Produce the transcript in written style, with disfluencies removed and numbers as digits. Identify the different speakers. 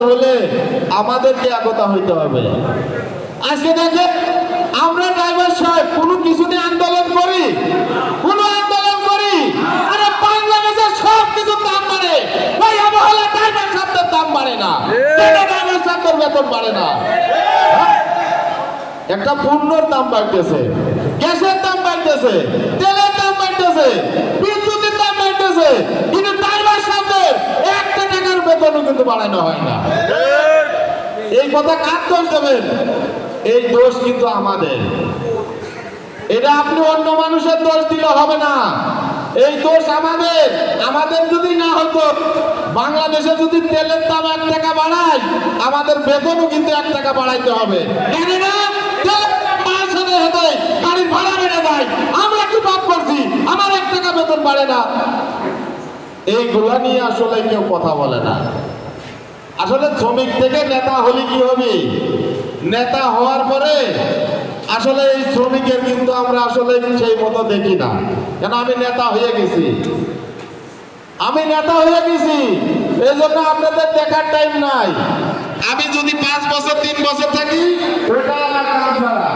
Speaker 1: হলে আমাদেরকে একতা হইতে হবে। আজকে দেখেন আমরা ড্রাইভার সাহেব কোনো কিছুতে আন্দোলন করি, আরে বাংলাদেশের সব কিছুর দাম বাড়ে, ওই অবহেলা ড্রাইভার সাহেবদের দাম বাড়ে না, ড্রাইভার সাহেবদের বেতন বাড়ে না। একটা পণ্যর দাম বাড়তেছে, গ্যাসের দাম বাড়তেছে, তেলের দাম বাড়তেছে, বিদ্যুতের দাম বাড়তেছে, কিন্তু ড্রাইভার সাহেবদের একটা টাকার বেতনও কিন্তু বাড়ানো হয় না। এই কথা কার দোষ দেবেন? এই দোষ কিন্তু আমাদের। এটা আপনি অন্য মানুষের দোষ দিলে হবে না, এই দোষ আমাদের। আমাদের যদি না হতো, বাংলাদেশে যদি তেলের দাম 1 টাকা বাড়ায়, আমাদের বেতনও কিন্তু 1 টাকা বাড়াইতে হবে। জানি না গাড়ির ভাড়া বেড়ে যায়, আমরা কি পাপ করছি? আমার 1 টাকা বেতন বাড়ে না। এইগুলা নিয়ে আসলে কেউ কথা বলে না। আসলে শ্রমিক থেকে নেতা হলে কি হবে? নেতা হওয়ার পরে আসলে এই শ্রমিকের কিন্তু আমরা আসলে সেই মতো দেখি না। কেন? আমি নেতা হয়ে গেছি, এই জন্য আপনাদের দেখার টাইম নাই। আমি যদি 5 বছর 3 বছর থাকি, ওটা আমার কাজ ছাড়া।